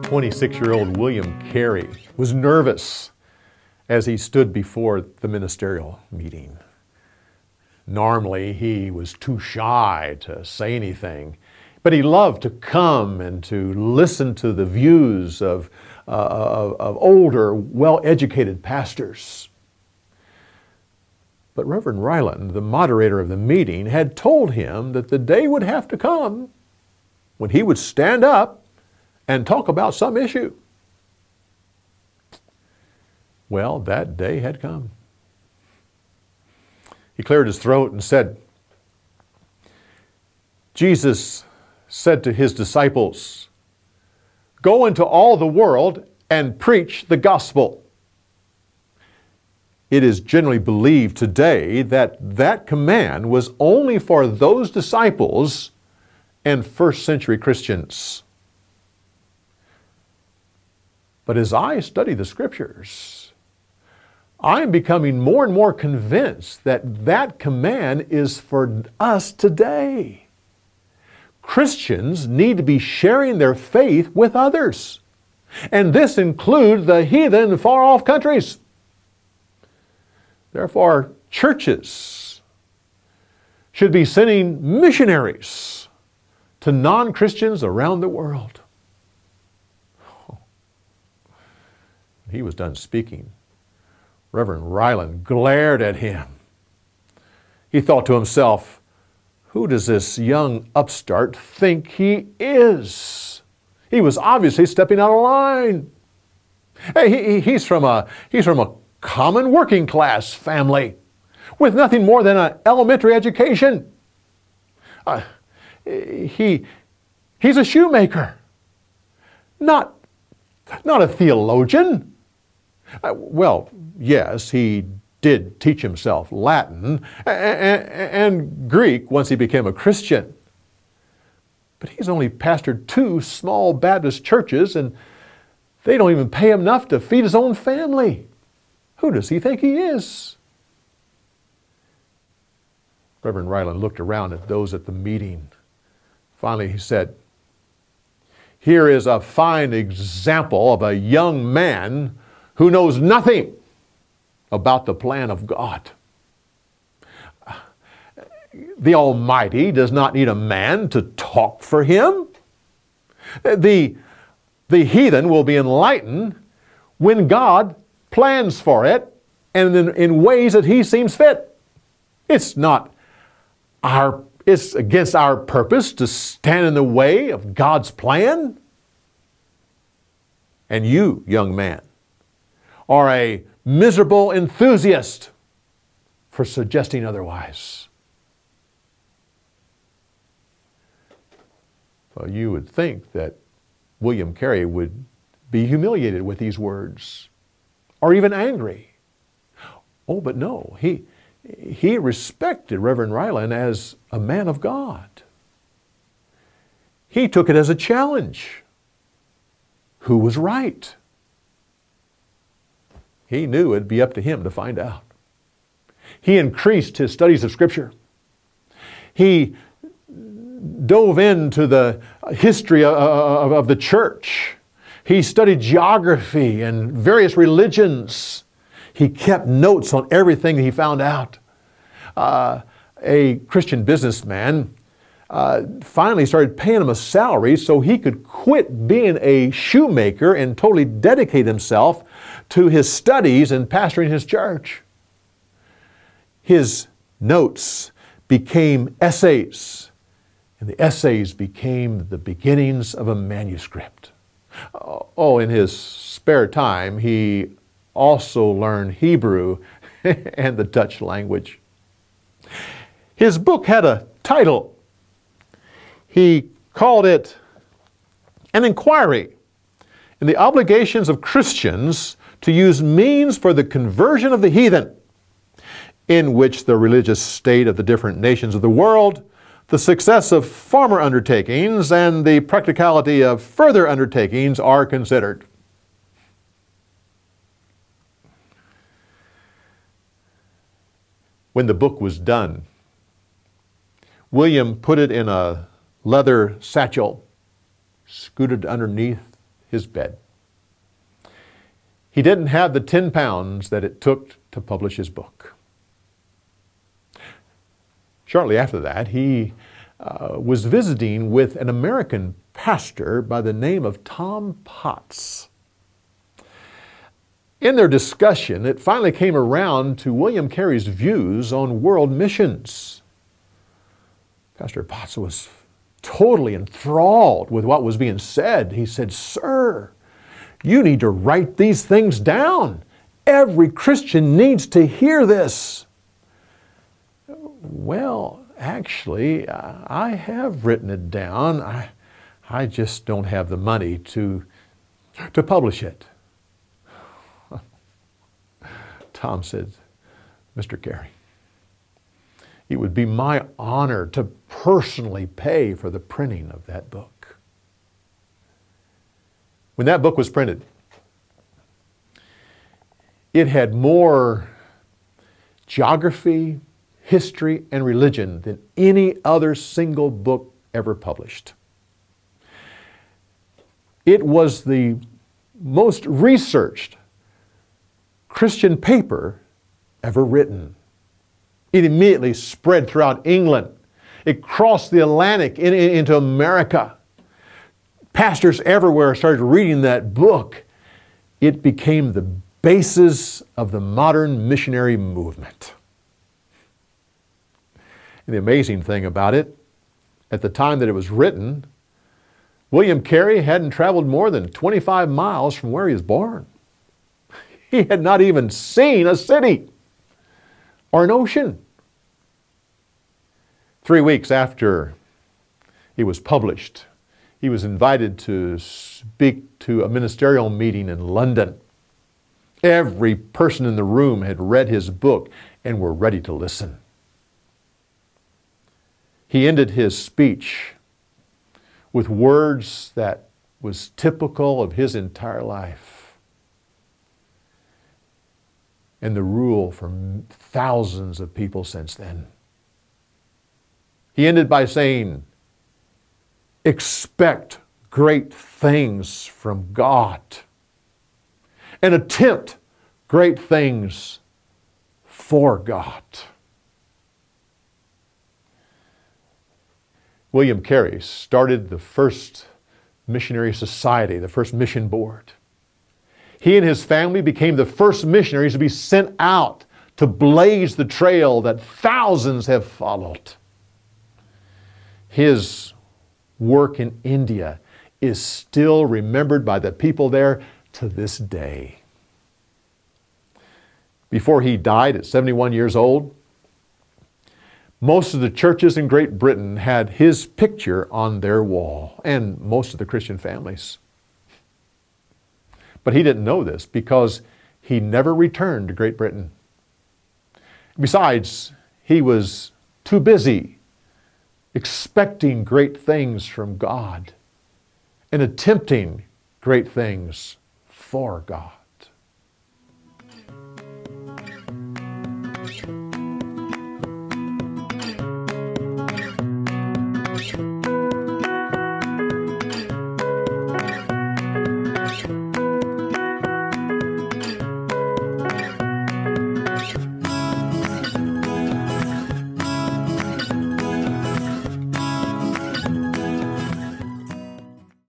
26-year-old William Carey was nervous as he stood before the ministerial meeting. Normally, he was too shy to say anything, but he loved to come and to listen to the views of older, well-educated pastors. But Reverend Ryland, the moderator of the meeting, had told him that the day would have to come when he would stand up and talk about some issue. Well, that day had come. He cleared his throat and said, Jesus said to his disciples, "Go into all the world and preach the gospel." It is generally believed today that that command was only for those disciples and first century Christians. But as I study the Scriptures, I am becoming more and more convinced that that command is for us today. Christians need to be sharing their faith with others. And this includes the heathen in far-off countries. Therefore, churches should be sending missionaries to non-Christians around the world. When he was done speaking, Reverend Ryland glared at him. He thought to himself, who does this young upstart think he is? He was obviously stepping out of line. Hey, he's from a common working class family with nothing more than an elementary education. He's a shoemaker, not a theologian. Well, yes, he did teach himself Latin and Greek once he became a Christian. But he's only pastored 2 small Baptist churches, and they don't even pay him enough to feed his own family. Who does he think he is? Reverend Ryland looked around at those at the meeting. Finally, he said, "Here is a fine example of a young man who knows nothing about the plan of God. The Almighty does not need a man to talk for him. The heathen will be enlightened when God plans for it and in ways that He seems fit. It's against our purpose to stand in the way of God's plan. And you, young man, are a miserable enthusiast for suggesting otherwise." Well, you would think that William Carey would be humiliated with these words, or even angry. Oh, but no, he respected Reverend Ryland as a man of God. He took it as a challenge. Who was right? He knew it'd be up to him to find out. He increased his studies of Scripture. He dove into the history of the church. He studied geography and various religions. He kept notes on everything he found out. A Christian businessman finally started paying him a salary so he could quit being a shoemaker and totally dedicate himself to his studies and pastoring his church. His notes became essays, and the essays became the beginnings of a manuscript. Oh, in his spare time, he also learned Hebrew and the Dutch language. His book had a title. He called it An Inquiry in the Obligations of Christians to Use Means for the Conversion of the Heathen, in which the religious state of the different nations of the world, the success of former undertakings, and the practicality of further undertakings are considered. When the book was done, William put it in a leather satchel, scooted underneath his bed. He didn't have the 10 pounds that it took to publish his book. Shortly after that, he was visiting with an American pastor by the name of Tom Potts. In their discussion, it finally came around to William Carey's views on world missions. Pastor Potts was totally enthralled with what was being said. He said, "Sir, you need to write these things down. Every Christian needs to hear this." "Well, actually, I have written it down. I just don't have the money to publish it." Tom said, "Mr. Carey, it would be my honor to personally pay for the printing of that book." When that book was printed, it had more geography, history, and religion than any other single book ever published. It was the most researched Christian paper ever written. It immediately spread throughout England. It crossed the Atlantic into America. Pastors everywhere started reading that book. It became the basis of the modern missionary movement. And the amazing thing about it, at the time that it was written, William Carey hadn't traveled more than 25 miles from where he was born. He had not even seen a city or an ocean. 3 weeks after it was published, he was invited to speak to a ministerial meeting in London. Every person in the room had read his book and were ready to listen. He ended his speech with words that was typical of his entire life and the rule for thousands of people since then. He ended by saying, "Expect great things from God and attempt great things for God." William Carey started the first missionary society, the first mission board. He and his family became the first missionaries to be sent out to blaze the trail that thousands have followed. His work in India is still remembered by the people there to this day. Before he died at 71 years old, most of the churches in Great Britain had his picture on their wall, and most of the Christian families. But he didn't know this because he never returned to Great Britain. Besides, he was too busy expecting great things from God and attempting great things for God.